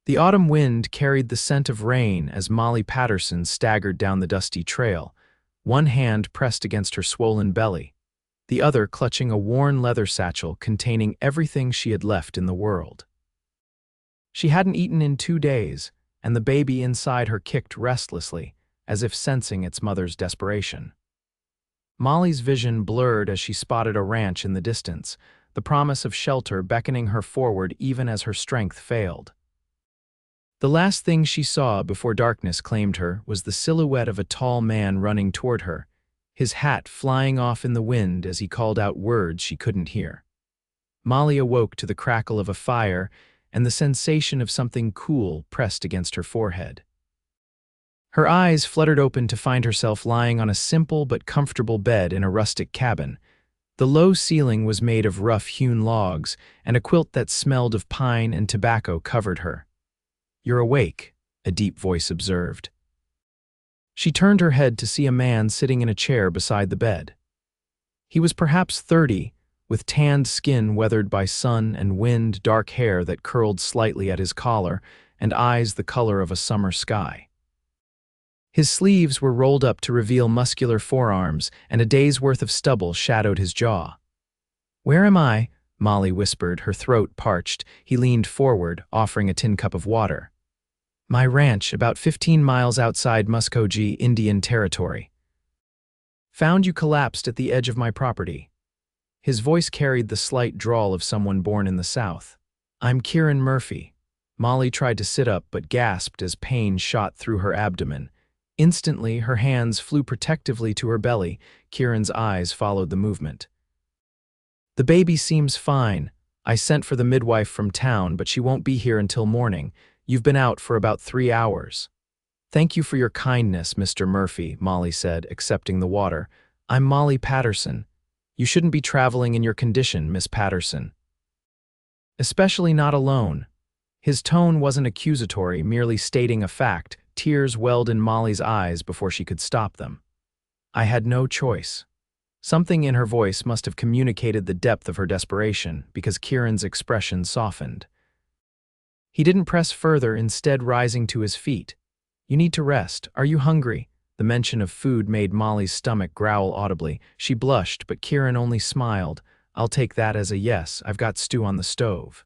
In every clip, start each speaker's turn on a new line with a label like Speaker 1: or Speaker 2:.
Speaker 1: The autumn wind carried the scent of rain as Molly Patterson staggered down the dusty trail, one hand pressed against her swollen belly, the other clutching a worn leather satchel containing everything she had left in the world. She hadn't eaten in 2 days, and the baby inside her kicked restlessly, as if sensing its mother's desperation. Molly's vision blurred as she spotted a ranch in the distance, the promise of shelter beckoning her forward even as her strength failed. The last thing she saw before darkness claimed her was the silhouette of a tall man running toward her, his hat flying off in the wind as he called out words she couldn't hear. Molly awoke to the crackle of a fire and the sensation of something cool pressed against her forehead. Her eyes fluttered open to find herself lying on a simple but comfortable bed in a rustic cabin. The low ceiling was made of rough-hewn logs, and a quilt that smelled of pine and tobacco covered her. "You're awake," a deep voice observed. She turned her head to see a man sitting in a chair beside the bed. He was perhaps 30, with tanned skin weathered by sun and wind, dark hair that curled slightly at his collar, and eyes the color of a summer sky. His sleeves were rolled up to reveal muscular forearms, and a day's worth of stubble shadowed his jaw. "Where am I?" Molly whispered, her throat parched. He leaned forward, offering a tin cup of water. "My ranch, about 15 miles outside Muskogee, Indian Territory. Found you collapsed at the edge of my property." His voice carried the slight drawl of someone born in the South. "I'm Kieran Murphy." Molly tried to sit up but gasped as pain shot through her abdomen. Instantly, her hands flew protectively to her belly. Kieran's eyes followed the movement. "The baby seems fine. I sent for the midwife from town, but she won't be here until morning. You've been out for about 3 hours." "Thank you for your kindness, Mr. Murphy," Molly said, accepting the water. "I'm Molly Patterson. You shouldn't be traveling in your condition, Miss Patterson. Especially not alone." His tone wasn't accusatory, merely stating a fact. Tears welled in Molly's eyes before she could stop them. "I had no choice." Something in her voice must have communicated the depth of her desperation, because Kieran's expression softened. He didn't press further, instead rising to his feet. "You need to rest. Are you hungry?" The mention of food made Molly's stomach growl audibly. She blushed, but Kieran only smiled. "I'll take that as a yes. I've got stew on the stove."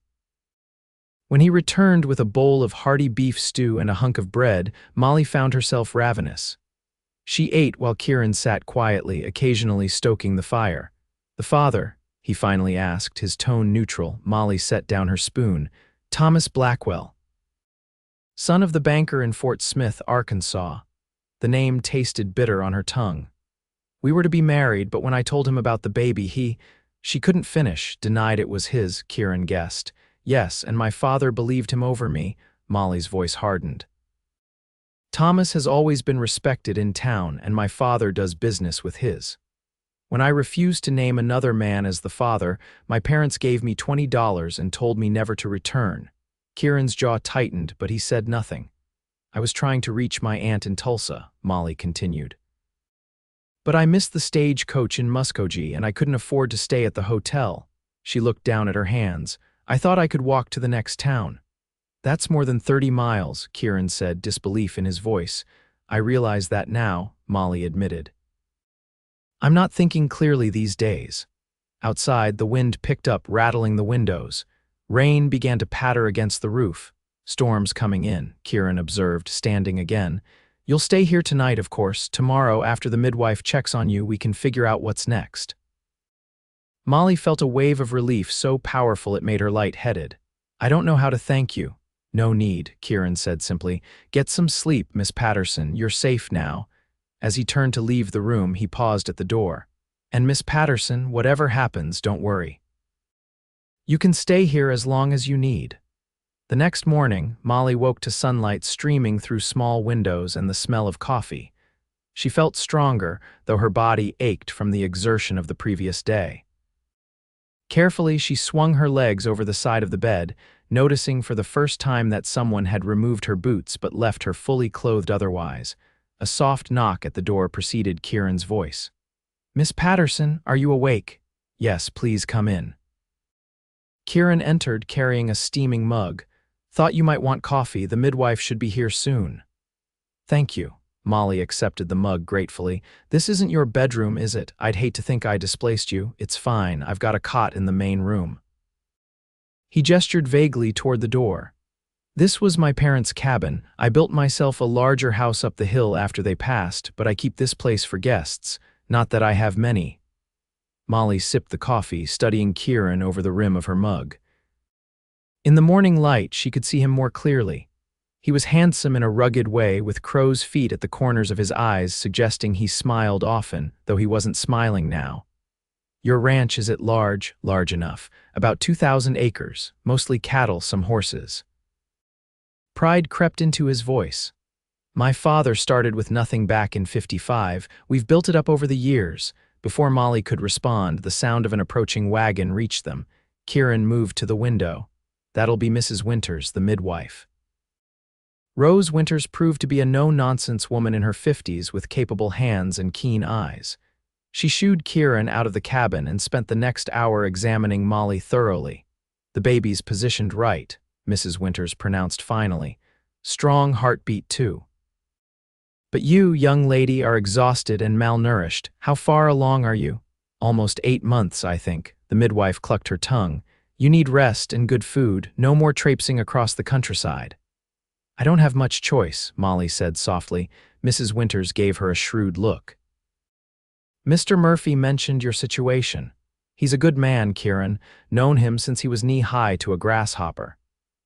Speaker 1: When he returned with a bowl of hearty beef stew and a hunk of bread, Molly found herself ravenous. She ate while Kieran sat quietly, occasionally stoking the fire. "The father?" he finally asked, his tone neutral. Molly set down her spoon. "Thomas Blackwell. Son of the banker in Fort Smith, Arkansas." The name tasted bitter on her tongue. "We were to be married, but when I told him about the baby, She couldn't finish, denied it was his, Kieran guessed. "Yes, and my father believed him over me." Molly's voice hardened. "Thomas has always been respected in town, and my father does business with his. When I refused to name another man as the father, my parents gave me $20 and told me never to return." Kieran's jaw tightened, but he said nothing. "I was trying to reach my aunt in Tulsa," Molly continued. "But I missed the stagecoach in Muskogee, and I couldn't afford to stay at the hotel." She looked down at her hands. "I thought I could walk to the next town." "That's more than 30 miles, Kieran said, disbelief in his voice. "I realize that now," Molly admitted. "I'm not thinking clearly these days." Outside, the wind picked up, rattling the windows. Rain began to patter against the roof. "Storm's coming in," Kieran observed, standing again. "You'll stay here tonight, of course. Tomorrow, after the midwife checks on you, we can figure out what's next." Molly felt a wave of relief so powerful it made her light-headed. "I don't know how to thank you." "No need," Kieran said simply. "Get some sleep, Miss Patterson. You're safe now." As he turned to leave the room, he paused at the door. "And Miss Patterson, whatever happens, don't worry. You can stay here as long as you need." The next morning, Molly woke to sunlight streaming through small windows and the smell of coffee. She felt stronger, though her body ached from the exertion of the previous day. Carefully, she swung her legs over the side of the bed, noticing for the first time that someone had removed her boots but left her fully clothed otherwise. A soft knock at the door preceded Kieran's voice. "Miss Patterson, are you awake?" "Yes, please come in." Kieran entered carrying a steaming mug. Thought you might want coffee. The midwife should be here soon. Thank you. Molly accepted the mug gratefully. This isn't your bedroom, is it? I'd hate to think I displaced you. It's fine. I've got a cot in the main room. He gestured vaguely toward the door. This was my parents' cabin. I built myself a larger house up the hill after they passed, but I keep this place for guests. Not that I have many. Molly sipped the coffee, studying Kieran over the rim of her mug. In the morning light, she could see him more clearly. He was handsome in a rugged way, with crow's feet at the corners of his eyes, suggesting he smiled often, though he wasn't smiling now. Your ranch is at large enough, about 2,000 acres, mostly cattle, some horses. Pride crept into his voice. My father started with nothing back in '55. We've built it up over the years. Before Molly could respond, the sound of an approaching wagon reached them. Kieran moved to the window. That'll be Mrs. Winters, the midwife. Rose Winters proved to be a no-nonsense woman in her 50s with capable hands and keen eyes. She shooed Kieran out of the cabin and spent the next hour examining Molly thoroughly. The baby's positioned right, Mrs. Winters pronounced finally. Strong heartbeat, too. But you, young lady, are exhausted and malnourished. How far along are you? Almost 8 months, I think. The midwife clucked her tongue. You need rest and good food, no more traipsing across the countryside. I don't have much choice, Molly said softly. Mrs. Winters gave her a shrewd look. Mr. Murphy mentioned your situation. He's a good man, Kieran, known him since he was knee-high to a grasshopper.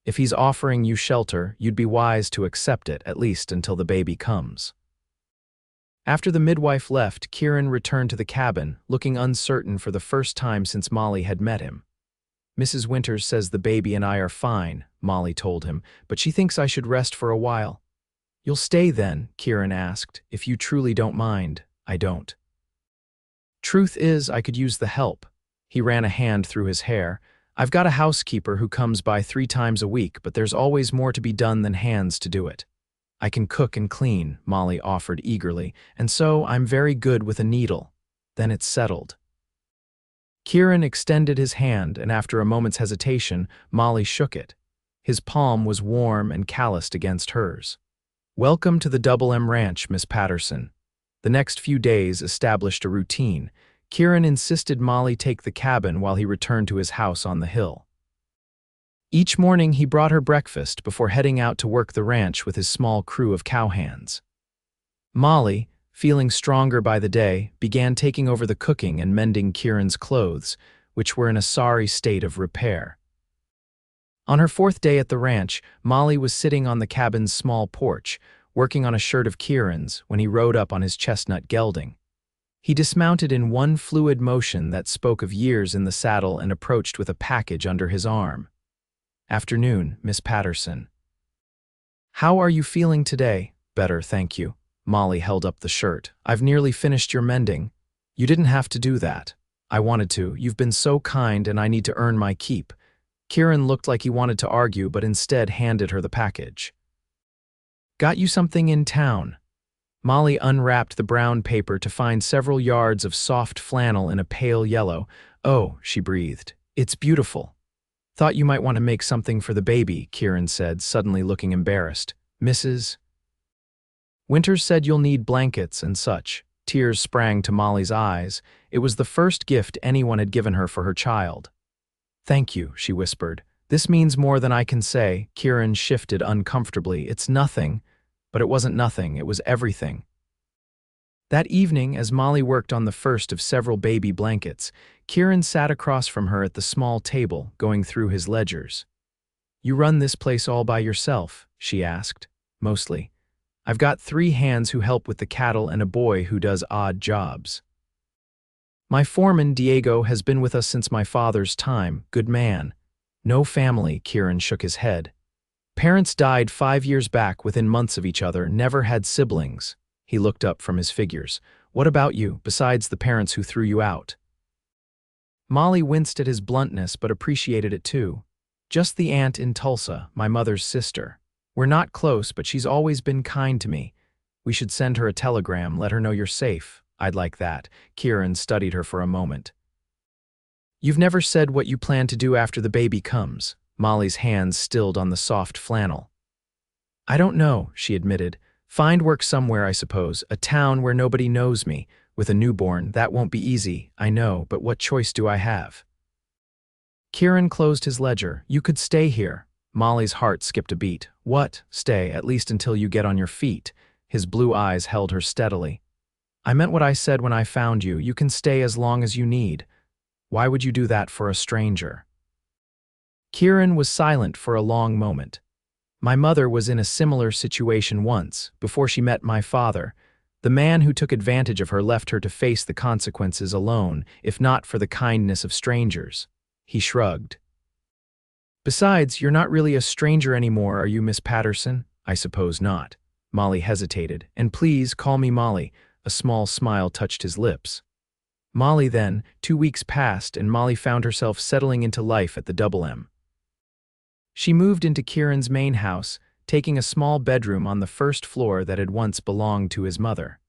Speaker 1: If he's offering you shelter, you'd be wise to accept it, at least until the baby comes. After the midwife left, Kieran returned to the cabin, looking uncertain for the first time since Molly had met him. Mrs. Winters says the baby and I are fine, Molly told him, but she thinks I should rest for a while. You'll stay then, Kieran asked. If you truly don't mind. I don't. Truth is, I could use the help. He ran a hand through his hair. I've got a housekeeper who comes by 3 times a week, but there's always more to be done than hands to do it. I can cook and clean, Molly offered eagerly, and so I'm very good with a needle. Then it's settled. Kieran extended his hand, and after a moment's hesitation, Molly shook it. His palm was warm and calloused against hers. Welcome to the Double M Ranch, Miss Patterson. The next few days established a routine. Kieran insisted Molly take the cabin while he returned to his house on the hill. Each morning he brought her breakfast before heading out to work the ranch with his small crew of cowhands. Molly, feeling stronger by the day, began taking over the cooking and mending Kieran's clothes, which were in a sorry state of repair. On her 4th day at the ranch, Molly was sitting on the cabin's small porch, working on a shirt of Kieran's when he rode up on his chestnut gelding. He dismounted in one fluid motion that spoke of years in the saddle and approached with a package under his arm. Afternoon, Miss Patterson. How are you feeling today? Better, thank you. Molly held up the shirt. I've nearly finished your mending. You didn't have to do that. I wanted to. You've been so kind and I need to earn my keep. Kieran looked like he wanted to argue, but instead handed her the package. Got you something in town. Molly unwrapped the brown paper to find several yards of soft flannel in a pale yellow. Oh, she breathed. It's beautiful. Thought you might want to make something for the baby, Kieran said, suddenly looking embarrassed. Mrs. Winters said you'll need blankets and such. Tears sprang to Molly's eyes. It was the first gift anyone had given her for her child. Thank you, she whispered. This means more than I can say. Kieran shifted uncomfortably. It's nothing. But it wasn't nothing, it was everything. That evening, as Molly worked on the first of several baby blankets, Kieran sat across from her at the small table, going through his ledgers. You run this place all by yourself? She asked. Mostly. I've got 3 hands who help with the cattle and a boy who does odd jobs. My foreman, Diego, has been with us since my father's time. Good man. No family, Kieran shook his head. Parents died 5 years back within months of each other, never had siblings. He looked up from his figures. What about you, besides the parents who threw you out? Molly winced at his bluntness but appreciated it too. Just the aunt in Tulsa, my mother's sister. We're not close, but she's always been kind to me. We should send her a telegram, let her know you're safe. I'd like that. Kieran studied her for a moment. You've never said what you plan to do after the baby comes. Molly's hands stilled on the soft flannel. I don't know, she admitted. Find work somewhere, I suppose, a town where nobody knows me. With a newborn, that won't be easy, I know, but what choice do I have? Kieran closed his ledger. You could stay here. Molly's heart skipped a beat. What? Stay, at least until you get on your feet. His blue eyes held her steadily. I meant what I said when I found you. You can stay as long as you need. Why would you do that for a stranger? Kieran was silent for a long moment. My mother was in a similar situation once, before she met my father. The man who took advantage of her left her to face the consequences alone, if not for the kindness of strangers. He shrugged. Besides, you're not really a stranger anymore, are you, Miss Patterson? I suppose not. Molly hesitated. And please, call me Molly. A small smile touched his lips. Molly then. 2 weeks passed, and Molly found herself settling into life at the Double M. She moved into Kieran's main house, taking a small bedroom on the first floor that had once belonged to his mother.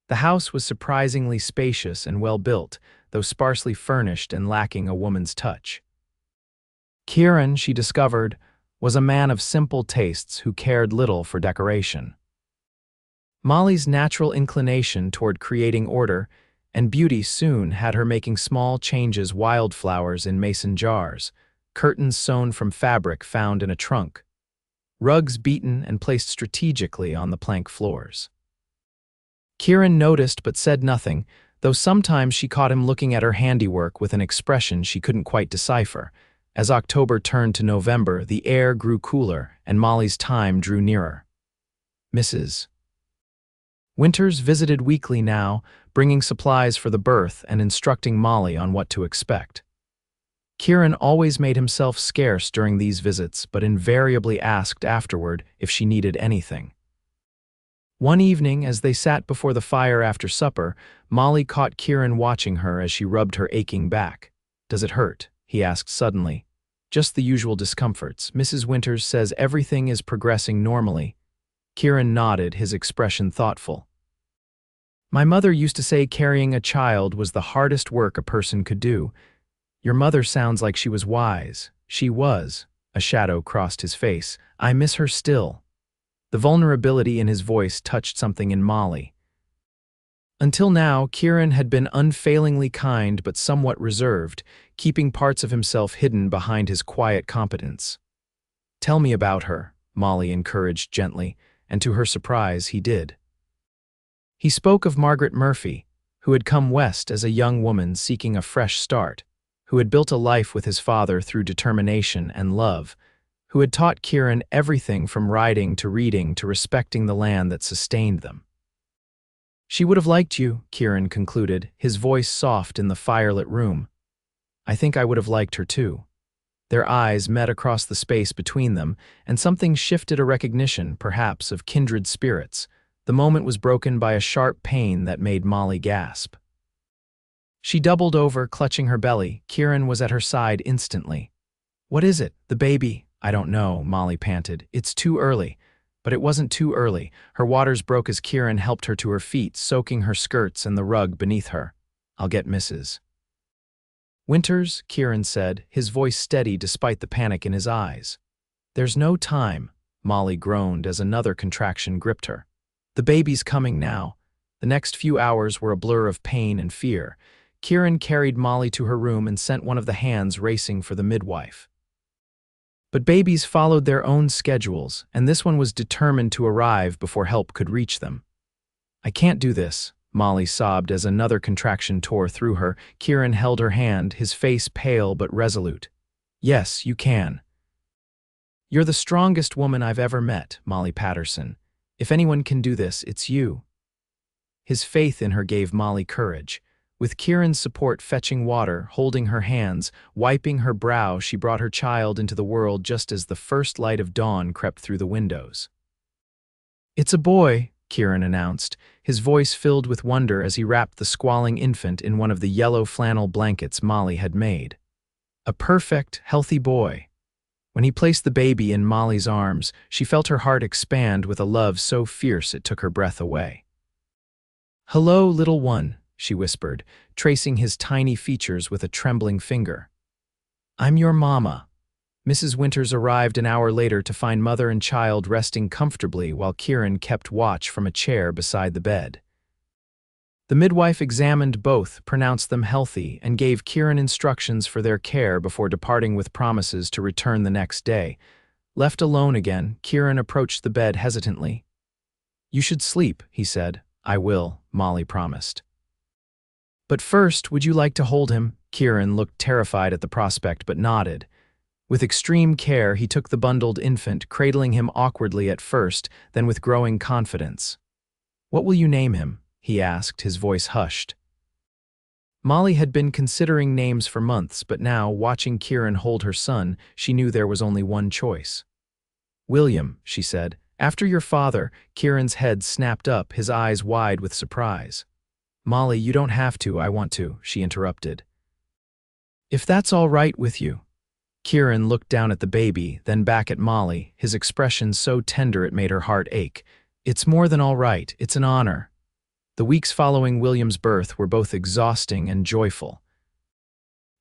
Speaker 1: The house was surprisingly spacious and well-built, though sparsely furnished and lacking a woman's touch. Kieran, she discovered, was a man of simple tastes who cared little for decoration. Molly's natural inclination toward creating order and beauty soon had her making small changes: wildflowers in mason jars, curtains sewn from fabric found in a trunk, rugs beaten and placed strategically on the plank floors. Kieran noticed but said nothing, though sometimes she caught him looking at her handiwork with an expression she couldn't quite decipher. As October turned to November, the air grew cooler and Molly's time drew nearer. Mrs. Winters visited weekly now, bringing supplies for the birth and instructing Molly on what to expect. Kieran always made himself scarce during these visits, but invariably asked afterward if she needed anything. One evening, as they sat before the fire after supper, Molly caught Kieran watching her as she rubbed her aching back. Does it hurt? He asked suddenly. Just the usual discomforts. Mrs. Winters says everything is progressing normally. Kieran nodded, his expression thoughtful. My mother used to say carrying a child was the hardest work a person could do. Your mother sounds like she was wise. She was. A shadow crossed his face. I miss her still. The vulnerability in his voice touched something in Molly. Until now, Kieran had been unfailingly kind but somewhat reserved, keeping parts of himself hidden behind his quiet competence. Tell me about her, Molly encouraged gently, and to her surprise, he did. He spoke of Margaret Murphy, who had come west as a young woman seeking a fresh start, who had built a life with his father through determination and love, who had taught Kieran everything from riding to reading to respecting the land that sustained them. She would have liked you, Kieran concluded, his voice soft in the firelit room. I think I would have liked her too. Their eyes met across the space between them, and something shifted, a recognition, perhaps, of kindred spirits. The moment was broken by a sharp pain that made Molly gasp. She doubled over, clutching her belly. Kieran was at her side instantly. What is it? The baby? I don't know, Molly panted. It's too early. But it wasn't too early. Her waters broke as Kieran helped her to her feet, soaking her skirts and the rug beneath her. I'll get Mrs. Winters, Kieran said, his voice steady despite the panic in his eyes. There's no time, Molly groaned as another contraction gripped her. The baby's coming now. The next few hours were a blur of pain and fear. Kieran carried Molly to her room and sent one of the hands racing for the midwife. But babies followed their own schedules, and this one was determined to arrive before help could reach them. I can't do this, Molly sobbed as another contraction tore through her. Kieran held her hand, his face pale but resolute. Yes, you can. You're the strongest woman I've ever met, Molly Patterson. If anyone can do this, it's you. His faith in her gave Molly courage. With Kieran's support fetching water, holding her hands, wiping her brow, she brought her child into the world just as the first light of dawn crept through the windows. It's a boy, Kieran announced, his voice filled with wonder as he wrapped the squalling infant in one of the yellow flannel blankets Molly had made. A perfect, healthy boy. When he placed the baby in Molly's arms, she felt her heart expand with a love so fierce it took her breath away. Hello, little one, she whispered, tracing his tiny features with a trembling finger. I'm your mama. Mrs. Winters arrived an hour later to find mother and child resting comfortably while Kieran kept watch from a chair beside the bed. The midwife examined both, pronounced them healthy, and gave Kieran instructions for their care before departing with promises to return the next day. Left alone again, Kieran approached the bed hesitantly. "You should sleep," he said. "I will," Molly promised. "But first, would you like to hold him?" Kieran looked terrified at the prospect but nodded. With extreme care, he took the bundled infant, cradling him awkwardly at first, then with growing confidence. "What will you name him?" he asked, his voice hushed. Molly had been considering names for months, but now, watching Kieran hold her son, she knew there was only one choice. "William," she said. "After your father." Kieran's head snapped up, his eyes wide with surprise. "Molly, you don't have to, I want to," she interrupted. "If that's all right with you." Kieran looked down at the baby, then back at Molly, his expression so tender it made her heart ache. "It's more than all right, it's an honor." The weeks following William's birth were both exhausting and joyful.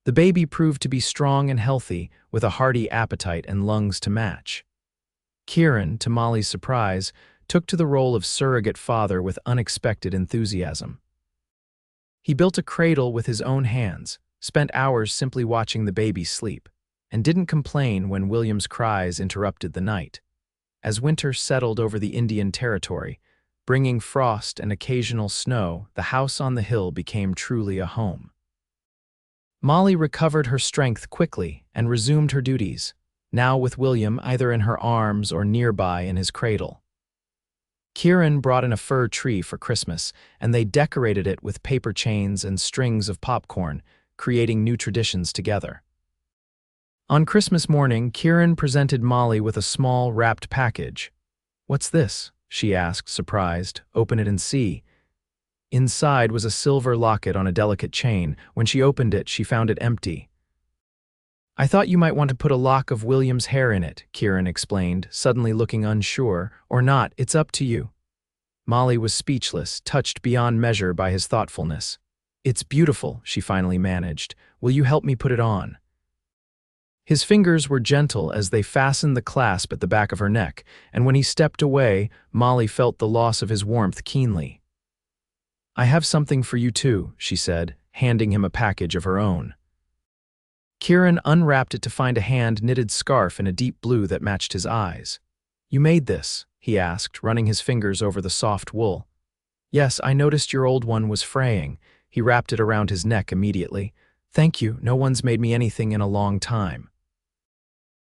Speaker 1: The baby proved to be strong and healthy, with a hearty appetite and lungs to match. Kieran, to Molly's surprise, took to the role of surrogate father with unexpected enthusiasm. He built a cradle with his own hands, spent hours simply watching the baby sleep, and didn't complain when William's cries interrupted the night. As winter settled over the Indian Territory, bringing frost and occasional snow, the house on the hill became truly a home. Molly recovered her strength quickly and resumed her duties, now with William either in her arms or nearby in his cradle. Kieran brought in a fir tree for Christmas, and they decorated it with paper chains and strings of popcorn, creating new traditions together. On Christmas morning, Kieran presented Molly with a small, wrapped package. "What's this?" she asked, surprised. "Open it and see." Inside was a silver locket on a delicate chain. When she opened it, she found it empty. "I thought you might want to put a lock of William's hair in it," Kieran explained, suddenly looking unsure. "Or not, it's up to you." Molly was speechless, touched beyond measure by his thoughtfulness. "It's beautiful," she finally managed. "Will you help me put it on?" His fingers were gentle as they fastened the clasp at the back of her neck, and when he stepped away, Molly felt the loss of his warmth keenly. "I have something for you too," she said, handing him a package of her own. Kieran unwrapped it to find a hand-knitted scarf in a deep blue that matched his eyes. "You made this?" he asked, running his fingers over the soft wool. "Yes, I noticed your old one was fraying." He wrapped it around his neck immediately. "Thank you, no one's made me anything in a long time."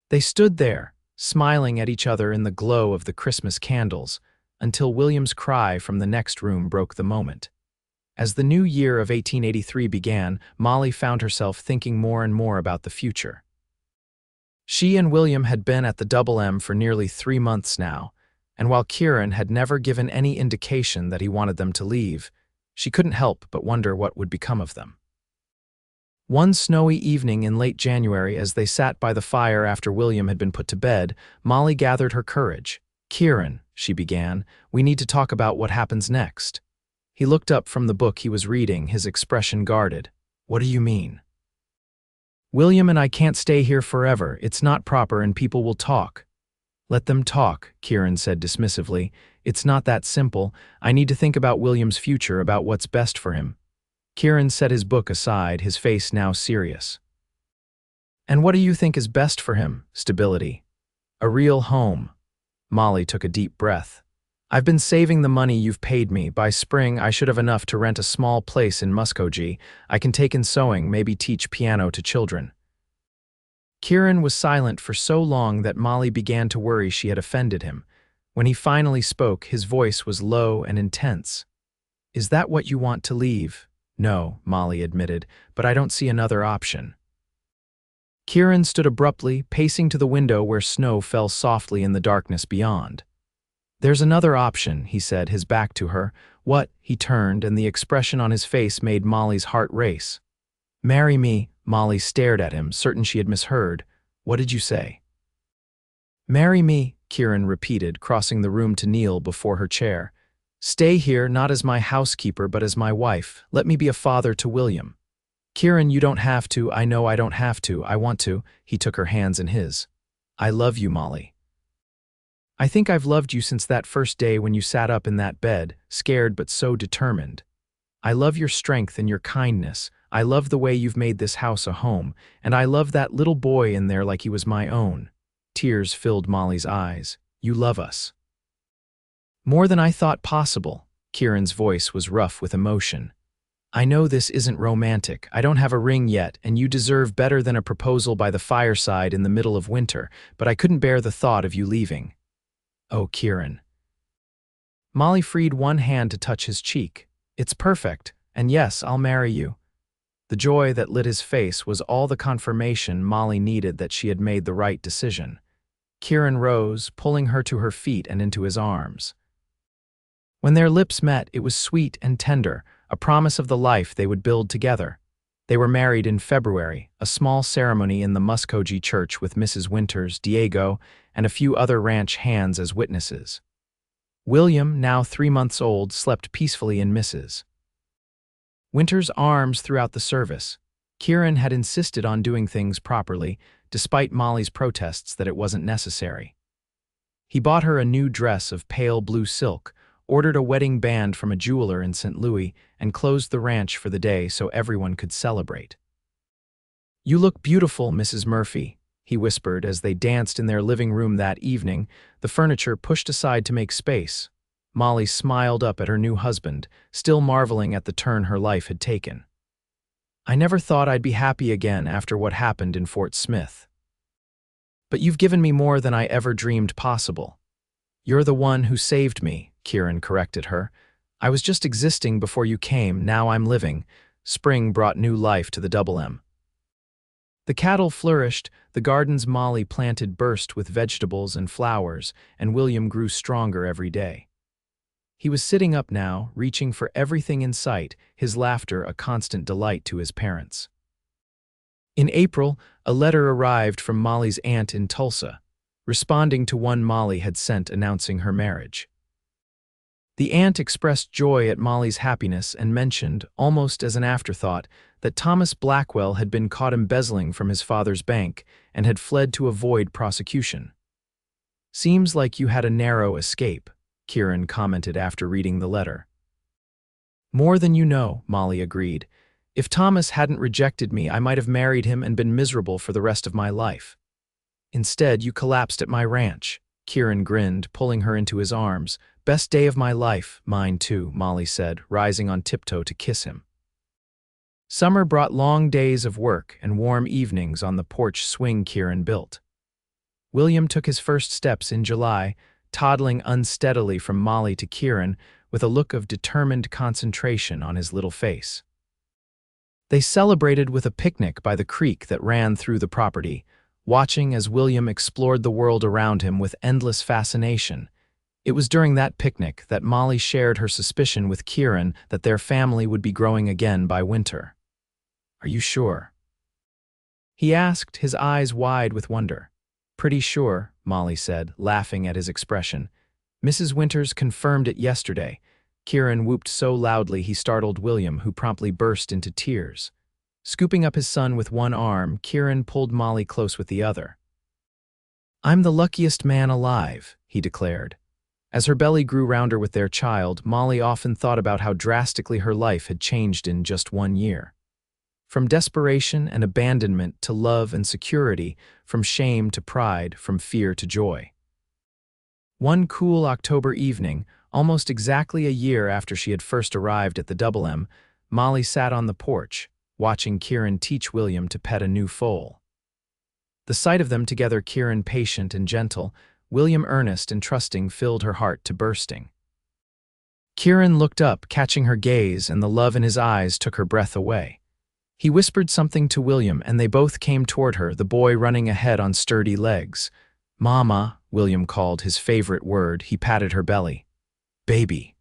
Speaker 1: They stood there, smiling at each other in the glow of the Christmas candles, until William's cry from the next room broke the moment. As the new year of 1883 began, Molly found herself thinking more and more about the future. She and William had been at the Double M for nearly 3 months now, and while Kieran had never given any indication that he wanted them to leave, she couldn't help but wonder what would become of them. One snowy evening in late January, as they sat by the fire after William had been put to bed, Molly gathered her courage. "Kieran," she began, "we need to talk about what happens next." He looked up from the book he was reading, his expression guarded. "What do you mean?" "William and I can't stay here forever. It's not proper and people will talk." "Let them talk," Kieran said dismissively. "It's not that simple. I need to think about William's future, about what's best for him." Kieran set his book aside, his face now serious. "And what do you think is best for him?" "Stability. A real home." Molly took a deep breath. "I've been saving the money you've paid me. By spring, I should have enough to rent a small place in Muskogee. I can take in sewing, maybe teach piano to children." Kieran was silent for so long that Molly began to worry she had offended him. When he finally spoke, his voice was low and intense. "Is that what you want to leave?" "No," Molly admitted, "but I don't see another option." Kieran stood abruptly, pacing to the window where snow fell softly in the darkness beyond. "There's another option," he said, his back to her. "What?" He turned, and the expression on his face made Molly's heart race. "Marry me." Molly stared at him, certain she had misheard. "What did you say?" "Marry me," Kieran repeated, crossing the room to kneel before her chair. "Stay here, not as my housekeeper, but as my wife. Let me be a father to William." "Kieran, you don't have to. I know I don't have to. I want to." He took her hands in his. I love you, Molly. I think I've loved you since that first day when you sat up in that bed, scared but so determined. I love your strength and your kindness. I love the way you've made this house a home, and I love that little boy in there like he was my own. Tears filled Molly's eyes. You love us. More than I thought possible. Kieran's voice was rough with emotion. I know this isn't romantic. I don't have a ring yet, and you deserve better than a proposal by the fireside in the middle of winter, but I couldn't bear the thought of you leaving. Oh, Kieran. Molly freed one hand to touch his cheek. It's perfect, and yes, I'll marry you. The joy that lit his face was all the confirmation Molly needed that she had made the right decision. Kieran rose, pulling her to her feet and into his arms. When their lips met, it was sweet and tender, a promise of the life they would build together. They were married in February, a small ceremony in the Muskogee church with Mrs. Winters, Diego, and a few other ranch hands as witnesses. William, now 3 months old, slept peacefully in Mrs. Winters' arms throughout the service. Kieran had insisted on doing things properly, despite Molly's protests that it wasn't necessary. He bought her a new dress of pale blue silk, ordered a wedding band from a jeweler in St. Louis, and closed the ranch for the day so everyone could celebrate. You look beautiful, Mrs. Murphy, he whispered as they danced in their living room that evening, the furniture pushed aside to make space. Molly smiled up at her new husband, still marveling at the turn her life had taken. I never thought I'd be happy again after what happened in Fort Smith. But you've given me more than I ever dreamed possible. You're the one who saved me, Kieran corrected her. I was just existing before you came, now I'm living. Spring brought new life to the Double M. The cattle flourished, the gardens Molly planted burst with vegetables and flowers, and William grew stronger every day. He was sitting up now, reaching for everything in sight, his laughter a constant delight to his parents. In April, a letter arrived from Molly's aunt in Tulsa, responding to one Molly had sent announcing her marriage. The aunt expressed joy at Molly's happiness and mentioned, almost as an afterthought, that Thomas Blackwell had been caught embezzling from his father's bank and had fled to avoid prosecution. Seems like you had a narrow escape, Kieran commented after reading the letter. More than you know, Molly agreed. If Thomas hadn't rejected me, I might have married him and been miserable for the rest of my life. Instead, you collapsed at my ranch. Kieran grinned, pulling her into his arms. Best day of my life, mine too, Molly said, rising on tiptoe to kiss him. Summer brought long days of work and warm evenings on the porch swing Kieran built. William took his first steps in July, toddling unsteadily from Molly to Kieran with a look of determined concentration on his little face. They celebrated with a picnic by the creek that ran through the property, watching as William explored the world around him with endless fascination. It was during that picnic that Molly shared her suspicion with Kieran that their family would be growing again by winter. Are you sure? He asked, his eyes wide with wonder. Pretty sure, Molly said, laughing at his expression. Mrs. Winters confirmed it yesterday. Kieran whooped so loudly he startled William, who promptly burst into tears. Scooping up his son with one arm, Kieran pulled Molly close with the other. I'm the luckiest man alive, he declared. As her belly grew rounder with their child, Molly often thought about how drastically her life had changed in just 1 year. From desperation and abandonment to love and security, from shame to pride, from fear to joy. One cool October evening, almost exactly a year after she had first arrived at the Double M, Molly sat on the porch, watching Kieran teach William to pet a new foal. The sight of them together, Kieran patient and gentle, William earnest and trusting, filled her heart to bursting. Kieran looked up, catching her gaze, and the love in his eyes took her breath away. He whispered something to William, and they both came toward her, the boy running ahead on sturdy legs. Mama, William called, his favorite word. He patted her belly. Baby.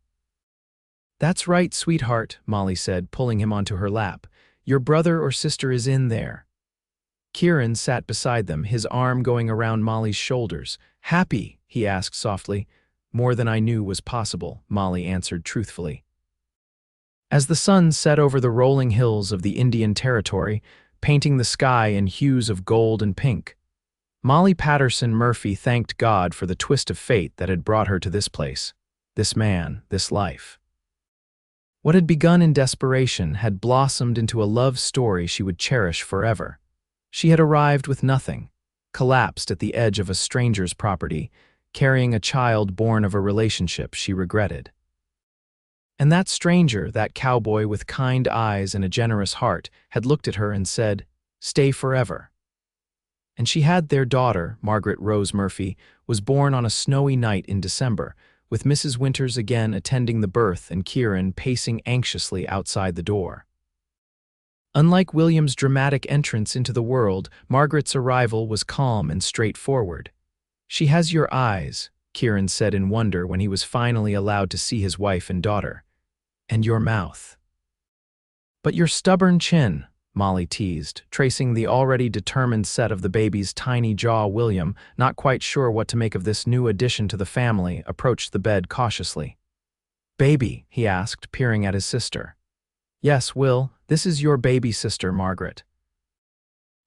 Speaker 1: That's right, sweetheart, Molly said, pulling him onto her lap. Your brother or sister is in there. Kieran sat beside them, his arm going around Molly's shoulders. Happy? He asked softly. More than I knew was possible, Molly answered truthfully. As the sun set over the rolling hills of the Indian Territory, painting the sky in hues of gold and pink, Molly Patterson Murphy thanked God for the twist of fate that had brought her to this place, this man, this life. What had begun in desperation had blossomed into a love story she would cherish forever. She had arrived with nothing, collapsed at the edge of a stranger's property, carrying a child born of a relationship she regretted. And that stranger, that cowboy with kind eyes and a generous heart, had looked at her and said, "Stay forever." And she had their daughter, Margaret Rose Murphy, was born on a snowy night in December, with Mrs. Winters again attending the birth and Kieran pacing anxiously outside the door. Unlike William's dramatic entrance into the world, Margaret's arrival was calm and straightforward. "She has your eyes," Kieran said in wonder when he was finally allowed to see his wife and daughter. "And your mouth." "But your stubborn chin," Molly teased, tracing the already determined set of the baby's tiny jaw. William, not quite sure what to make of this new addition to the family, approached the bed cautiously. "Baby?" he asked, peering at his sister. "Yes, Will, this is your baby sister, Margaret."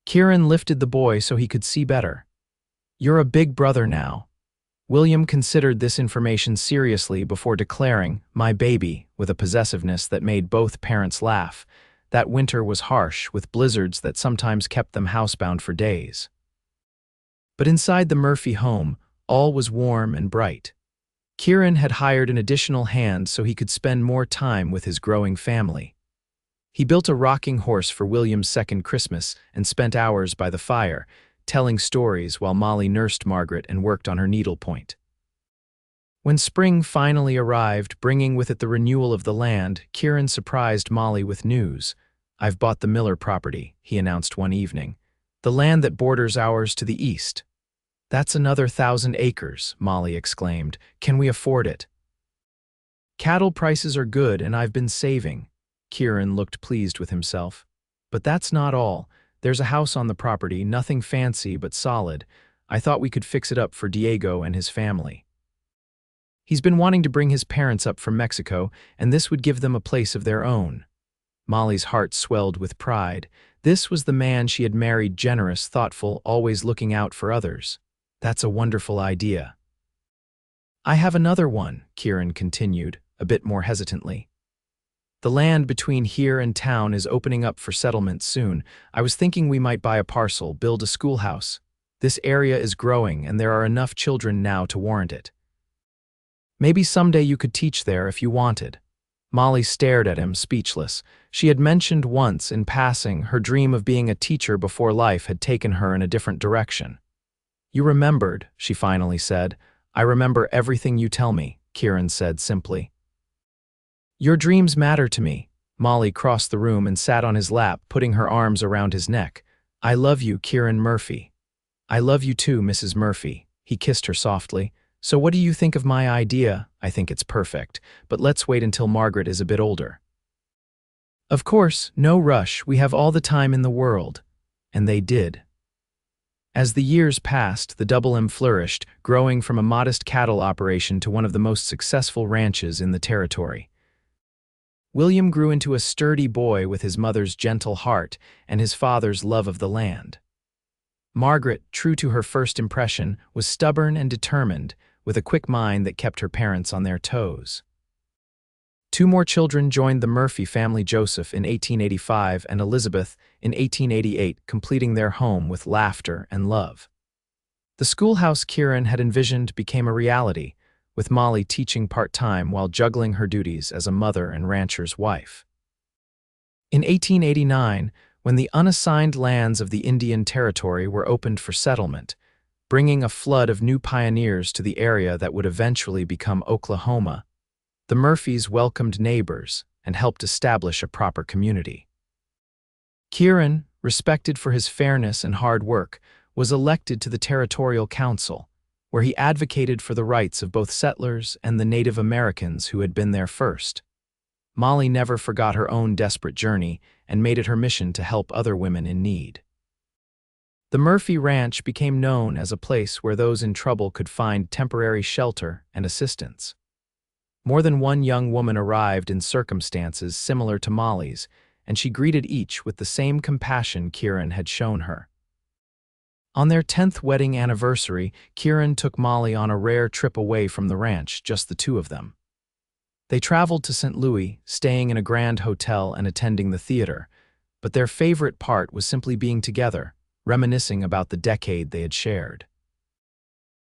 Speaker 1: Kieran lifted the boy so he could see better. "You're a big brother now." William considered this information seriously before declaring, "My baby," with a possessiveness that made both parents laugh. That winter was harsh, with blizzards that sometimes kept them housebound for days. But inside the Murphy home, all was warm and bright. Kieran had hired an additional hand so he could spend more time with his growing family. He built a rocking horse for William's second Christmas and spent hours by the fire, telling stories while Molly nursed Margaret and worked on her needlepoint. When spring finally arrived, bringing with it the renewal of the land, Kieran surprised Molly with news. "I've bought the Miller property," he announced one evening. "The land that borders ours to the east." "That's another 1,000 acres, Molly exclaimed. "Can we afford it?" "Cattle prices are good and I've been saving." Kieran looked pleased with himself. "But that's not all. There's a house on the property, nothing fancy but solid. I thought we could fix it up for Diego and his family. He's been wanting to bring his parents up from Mexico, and this would give them a place of their own." Molly's heart swelled with pride. This was the man she had married, generous, thoughtful, always looking out for others. "That's a wonderful idea." "I have another one," Kieran continued, a bit more hesitantly. "The land between here and town is opening up for settlement soon. I was thinking we might buy a parcel, build a schoolhouse. This area is growing, and there are enough children now to warrant it. Maybe someday you could teach there if you wanted." Molly stared at him, speechless. She had mentioned once, in passing, her dream of being a teacher before life had taken her in a different direction. "You remembered," she finally said. "I remember everything you tell me," Kieran said simply. "Your dreams matter to me." Molly crossed the room and sat on his lap, putting her arms around his neck. "I love you, Kieran Murphy." "I love you too, Mrs. Murphy." He kissed her softly. "So what do you think of my idea?" "I think it's perfect, but let's wait until Margaret is a bit older." "Of course, no rush, we have all the time in the world." And they did. As the years passed, the Double M flourished, growing from a modest cattle operation to one of the most successful ranches in the territory. William grew into a sturdy boy with his mother's gentle heart and his father's love of the land. Margaret, true to her first impression, was stubborn and determined, with a quick mind that kept her parents on their toes. Two more children joined the Murphy family, Joseph in 1885 and Elizabeth in 1888, completing their home with laughter and love. The schoolhouse Kieran had envisioned became a reality, with Molly teaching part-time while juggling her duties as a mother and rancher's wife. In 1889, when the unassigned lands of the Indian Territory were opened for settlement, bringing a flood of new pioneers to the area that would eventually become Oklahoma, the Murphys welcomed neighbors and helped establish a proper community. Kieran, respected for his fairness and hard work, was elected to the Territorial Council, where he advocated for the rights of both settlers and the Native Americans who had been there first. Molly never forgot her own desperate journey and made it her mission to help other women in need. The Murphy Ranch became known as a place where those in trouble could find temporary shelter and assistance. More than one young woman arrived in circumstances similar to Molly's, and she greeted each with the same compassion Kieran had shown her. On their 10th wedding anniversary, Kieran took Molly on a rare trip away from the ranch, just the two of them. They traveled to St. Louis, staying in a grand hotel and attending the theater, but their favorite part was simply being together, reminiscing about the decade they had shared.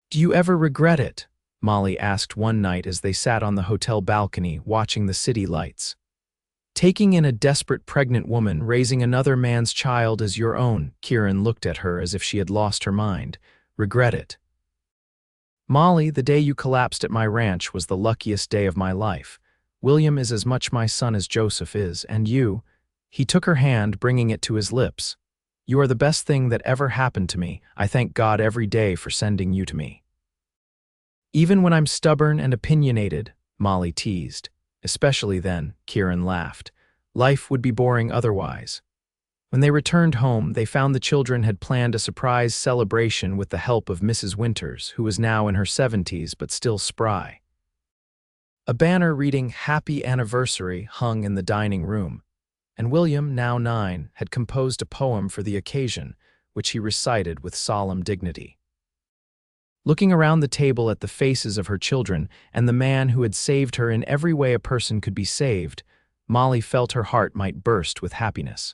Speaker 1: "Do you ever regret it?" Molly asked one night as they sat on the hotel balcony watching the city lights. "Taking in a desperate pregnant woman, raising another man's child as your own," Kieran looked at her as if she had lost her mind. "Regret it?" "Molly, the day you collapsed at my ranch was the luckiest day of my life. William is as much my son as Joseph is, and you—" He took her hand, bringing it to his lips. "You are the best thing that ever happened to me. I thank God every day for sending you to me." "Even when I'm stubborn and opinionated," Molly teased. "Especially then," Kieran laughed. "Life would be boring otherwise." When they returned home, they found the children had planned a surprise celebration with the help of Mrs. Winters, who was now in her 70s but still spry. A banner reading "Happy Anniversary" hung in the dining room, and William, now 9, had composed a poem for the occasion, which he recited with solemn dignity. Looking around the table at the faces of her children and the man who had saved her in every way a person could be saved, Molly felt her heart might burst with happiness.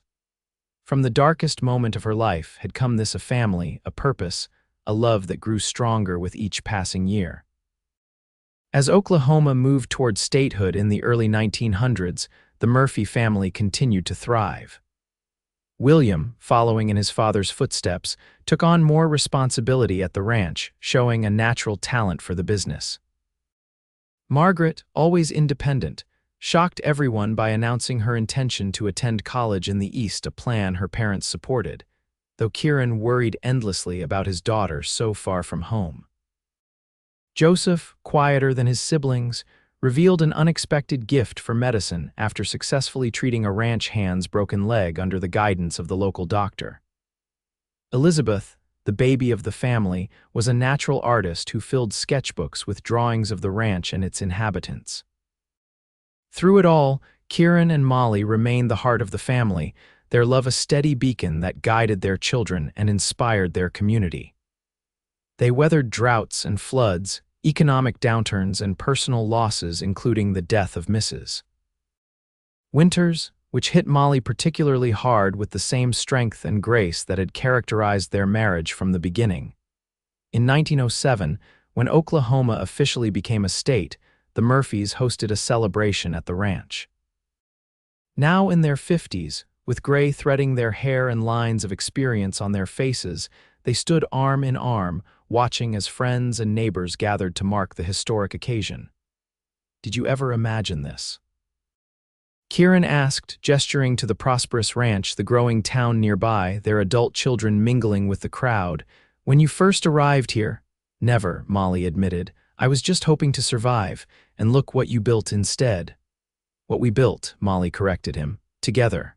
Speaker 1: From the darkest moment of her life had come this: a family, a purpose, a love that grew stronger with each passing year. As Oklahoma moved toward statehood in the early 1900s, the Murphy family continued to thrive. William, following in his father's footsteps, took on more responsibility at the ranch, showing a natural talent for the business. Margaret, always independent, shocked everyone by announcing her intention to attend college in the East, a plan her parents supported, though Kieran worried endlessly about his daughter so far from home. Joseph, quieter than his siblings, revealed an unexpected gift for medicine after successfully treating a ranch hand's broken leg under the guidance of the local doctor. Elizabeth, the baby of the family, was a natural artist who filled sketchbooks with drawings of the ranch and its inhabitants. Through it all, Kieran and Molly remained the heart of the family, their love a steady beacon that guided their children and inspired their community. They weathered droughts and floods, economic downturns, and personal losses, including the death of Mrs. Winters, which hit Molly particularly hard with the same strength and grace that had characterized their marriage from the beginning. In 1907, when Oklahoma officially became a state, the Murphys hosted a celebration at the ranch. Now in their 50s, with gray threading their hair and lines of experience on their faces, they stood arm in arm, watching as friends and neighbors gathered to mark the historic occasion. "Did you ever imagine this?" Kieran asked, gesturing to the prosperous ranch, the growing town nearby, their adult children mingling with the crowd. "When you first arrived here?" "Never," Molly admitted. "I was just hoping to survive, and look what you built instead." "What we built," Molly corrected him. "Together."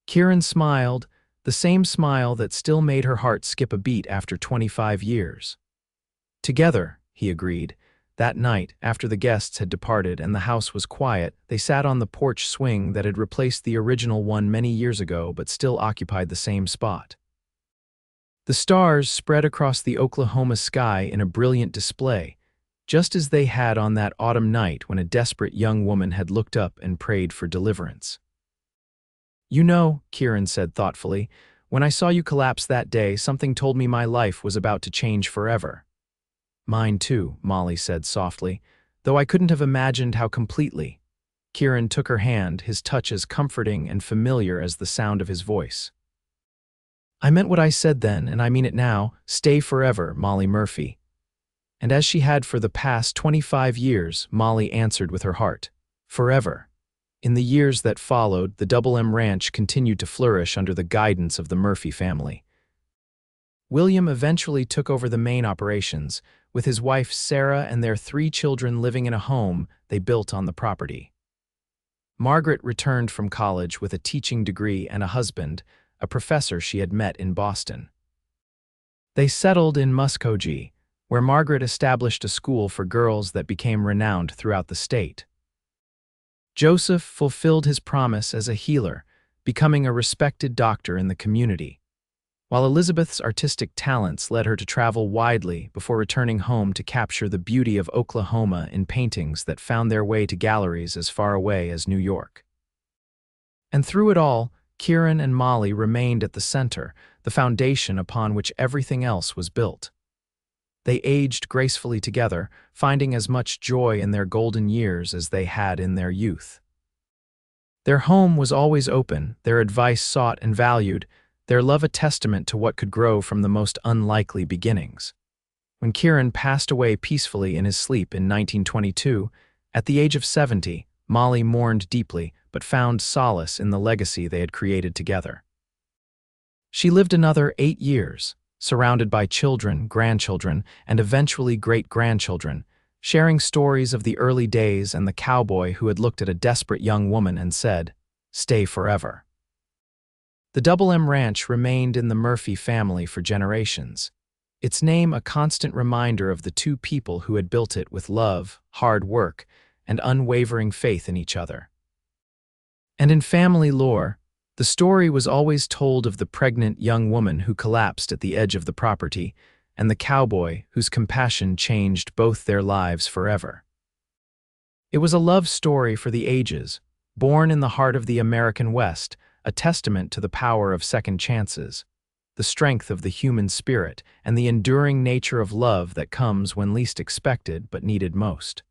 Speaker 1: Kieran smiled, the same smile that still made her heart skip a beat after 25 years. "Together," he agreed. That night, after the guests had departed and the house was quiet, they sat on the porch swing that had replaced the original one many years ago but still occupied the same spot. The stars spread across the Oklahoma sky in a brilliant display, just as they had on that autumn night when a desperate young woman had looked up and prayed for deliverance. "You know," Kieran said thoughtfully, "when I saw you collapse that day, something told me my life was about to change forever." "Mine too," Molly said softly, "though I couldn't have imagined how completely." Kieran took her hand, his touch as comforting and familiar as the sound of his voice. "I meant what I said then, and I mean it now. Stay forever, Molly Murphy." And as she had for the past 25 years, Molly answered with her heart. Forever. In the years that followed, the Double M Ranch continued to flourish under the guidance of the Murphy family. William eventually took over the main operations, with his wife Sarah and their 3 children living in a home they built on the property. Margaret returned from college with a teaching degree and a husband, a professor she had met in Boston. They settled in Muskogee, where Margaret established a school for girls that became renowned throughout the state. Joseph fulfilled his promise as a healer, becoming a respected doctor in the community, while Elizabeth's artistic talents led her to travel widely before returning home to capture the beauty of Oklahoma in paintings that found their way to galleries as far away as New York. And through it all, Kieran and Molly remained at the center, the foundation upon which everything else was built. They aged gracefully together, finding as much joy in their golden years as they had in their youth. Their home was always open, their advice sought and valued, their love a testament to what could grow from the most unlikely beginnings. When Kieran passed away peacefully in his sleep in 1922, at the age of 70, Molly mourned deeply but found solace in the legacy they had created together. She lived another 8 years, surrounded by children, grandchildren, and eventually great-grandchildren, sharing stories of the early days and the cowboy who had looked at a desperate young woman and said, "Stay forever." The Double M Ranch remained in the Murphy family for generations, its name a constant reminder of the two people who had built it with love, hard work, and unwavering faith in each other. And in family lore, the story was always told of the pregnant young woman who collapsed at the edge of the property, and the cowboy whose compassion changed both their lives forever. It was a love story for the ages, born in the heart of the American West, a testament to the power of second chances, the strength of the human spirit, and the enduring nature of love that comes when least expected but needed most.